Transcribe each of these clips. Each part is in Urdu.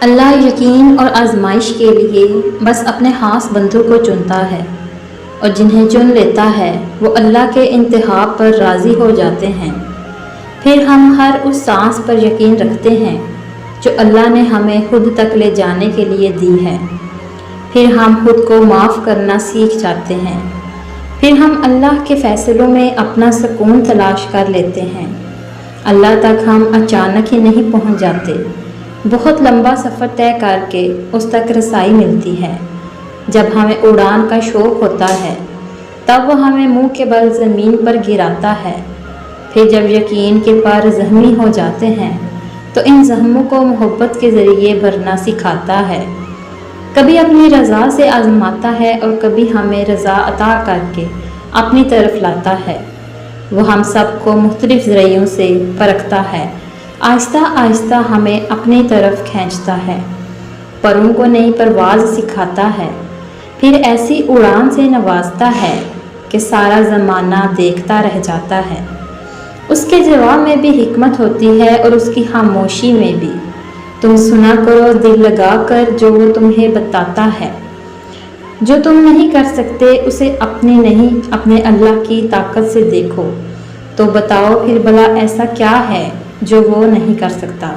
اللہ یقین اور آزمائش کے لیے بس اپنے خاص بندوں کو چنتا ہے، اور جنہیں چن لیتا ہے وہ اللہ کے انتخاب پر راضی ہو جاتے ہیں۔ پھر ہم ہر اس سانس پر یقین رکھتے ہیں جو اللہ نے ہمیں خود تک لے جانے کے لیے دی ہے۔ پھر ہم خود کو معاف کرنا سیکھ جاتے ہیں۔ پھر ہم اللہ کے فیصلوں میں اپنا سکون تلاش کر لیتے ہیں۔ اللہ تک ہم اچانک ہی نہیں پہنچ جاتے، بہت لمبا سفر طے کر کے اس تک رسائی ملتی ہے۔ جب ہمیں اڑان کا شوق ہوتا ہے تب وہ ہمیں منہ کے بل زمین پر گراتا ہے۔ پھر جب یقین کے پر زخمی ہو جاتے ہیں تو ان زخموں کو محبت کے ذریعے بھرنا سکھاتا ہے۔ کبھی اپنی رضا سے آزماتا ہے اور کبھی ہمیں رضا عطا کر کے اپنی طرف لاتا ہے۔ وہ ہم سب کو مختلف ذرائعوں سے پرکھتا ہے، آہستہ آہستہ ہمیں اپنی طرف کھینچتا ہے، پروں کو نئی پرواز سکھاتا ہے، پھر ایسی اڑان سے نوازتا ہے کہ سارا زمانہ دیکھتا رہ جاتا ہے۔ اس کے جواب میں بھی حکمت ہوتی ہے اور اس کی خاموشی میں بھی۔ تم سنا کرو دل لگا کر جو وہ تمہیں بتاتا ہے۔ جو تم نہیں کر سکتے اسے اپنی نہیں اپنے اللہ کی طاقت سے دیکھو، تو بتاؤ پھر بھلا ایسا کیا ہے جو وہ نہیں کر سکتا؟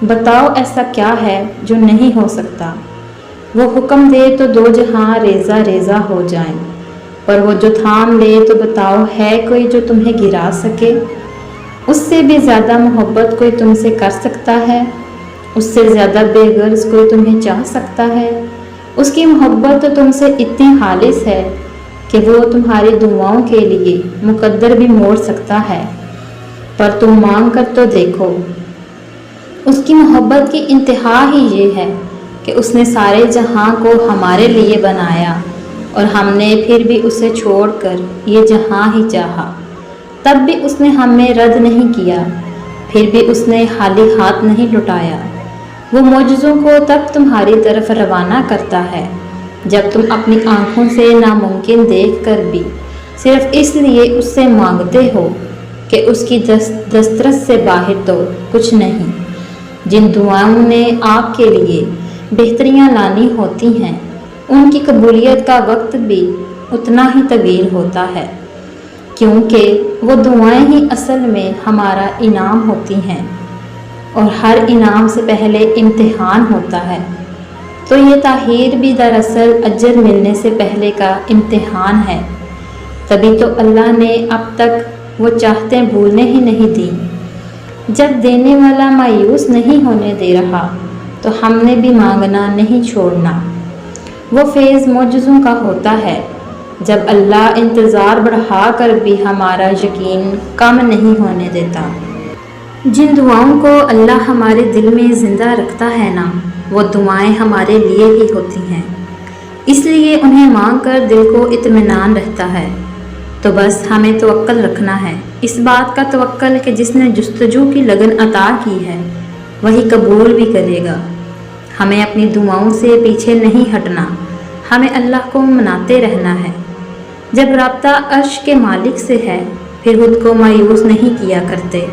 بتاؤ ایسا کیا ہے جو نہیں ہو سکتا؟ وہ حکم دے تو دو جہاں ریزہ ریزہ ہو جائیں، پر وہ جو تھام لے تو بتاؤ ہے کوئی جو تمہیں گرا سکے؟ اس سے بھی زیادہ محبت کوئی تم سے کر سکتا ہے؟ اس سے زیادہ بے غرض کوئی تمہیں چاہ سکتا ہے؟ اس کی محبت تو تم سے اتنی خالص ہے کہ وہ تمہاری دعاؤں کے لیے مقدر بھی موڑ سکتا ہے، پر تم مانگ کر تو دیکھو۔ اس کی محبت کی انتہا ہی یہ ہے کہ اس نے سارے جہاں کو ہمارے لیے بنایا، اور ہم نے پھر بھی اسے چھوڑ کر یہ جہاں ہی چاہا، تب بھی اس نے ہمیں رد نہیں کیا، پھر بھی اس نے خالی ہاتھ نہیں لٹایا۔ وہ معجزوں کو تب تمہاری طرف روانہ کرتا ہے جب تم اپنی آنکھوں سے ناممکن دیکھ کر بھی صرف اس لیے اس سے مانگتے ہو کہ اس کی دسترس سے باہر تو کچھ نہیں۔ جن دعاؤں نے آپ کے لیے بہتریاں لانی ہوتی ہیں ان کی قبولیت کا وقت بھی اتنا ہی طویل ہوتا ہے، کیونکہ وہ دعائیں ہی اصل میں ہمارا انعام ہوتی ہیں، اور ہر انعام سے پہلے امتحان ہوتا ہے، تو یہ تاخیر بھی دراصل اجر ملنے سے پہلے کا امتحان ہے۔ تبھی تو اللہ نے اب تک وہ چاہتیں بھولنے ہی نہیں دی۔ جب دینے والا مایوس نہیں ہونے دے رہا تو ہم نے بھی مانگنا نہیں چھوڑنا۔ وہ فیض معجزوں کا ہوتا ہے جب اللہ انتظار بڑھا کر بھی ہمارا یقین کم نہیں ہونے دیتا۔ جن دعاؤں کو اللہ ہمارے دل میں زندہ رکھتا ہے نا، وہ دعائیں ہمارے لیے ہی ہوتی ہیں، اس لیے انہیں مانگ کر دل کو اطمینان رہتا ہے۔ تو بس ہمیں توکل رکھنا ہے، اس بات کا توکل کہ جس نے جستجو کی لگن عطا کی ہے وہی قبول بھی کرے گا۔ ہمیں اپنی دعاؤں سے پیچھے نہیں ہٹنا، ہمیں اللہ کو مناتے رہنا ہے۔ جب رابطہ عرش کے مالک سے ہے پھر خود کو مایوس نہیں کیا کرتے،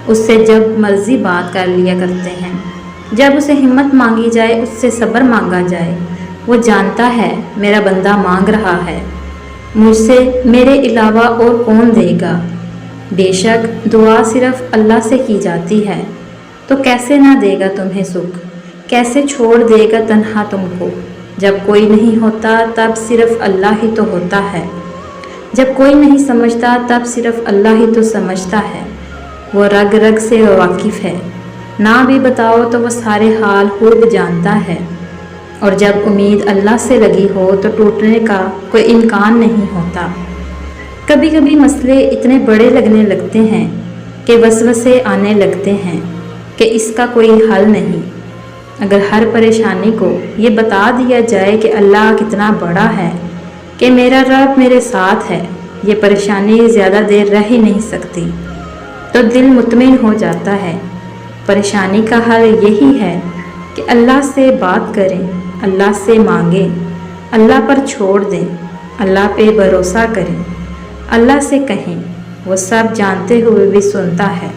اس سے جب مرضی بات کر لیا کرتے ہیں۔ جب اسے ہمت مانگی جائے، اس سے صبر مانگا جائے، وہ جانتا ہے میرا بندہ مانگ رہا ہے، مجھ سے میرے علاوہ اور کون دے گا؟ بے شک دعا صرف اللہ سے کی جاتی ہے، تو کیسے نہ دے گا تمہیں سکھ، کیسے چھوڑ دے گا تنہا تم کو؟ جب کوئی نہیں ہوتا تب صرف اللہ ہی تو ہوتا ہے، جب کوئی نہیں سمجھتا تب صرف اللہ ہی تو سمجھتا ہے۔ وہ رگ رگ سے واقف ہے، نہ بھی بتاؤ تو وہ سارے حال خوب جانتا ہے، اور جب امید اللہ سے لگی ہو تو ٹوٹنے کا کوئی امکان نہیں ہوتا۔ کبھی کبھی مسئلے اتنے بڑے لگنے لگتے ہیں کہ وسوسے آنے لگتے ہیں کہ اس کا کوئی حل نہیں۔ اگر ہر پریشانی کو یہ بتا دیا جائے کہ اللہ کتنا بڑا ہے، کہ میرا رب میرے ساتھ ہے، یہ پریشانی زیادہ دیر رہ ہی نہیں سکتی، تو دل مطمئن ہو جاتا ہے۔ پریشانی کا حل یہی ہے کہ اللہ سے بات کریں، اللہ سے مانگیں، اللہ پر چھوڑ دیں، اللہ پہ بھروسہ کریں، اللہ سے کہیں، وہ سب جانتے ہوئے بھی سنتا ہے۔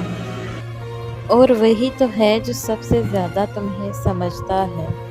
اور وہی تو ہے جو سب سے زیادہ تمہیں سمجھتا ہے۔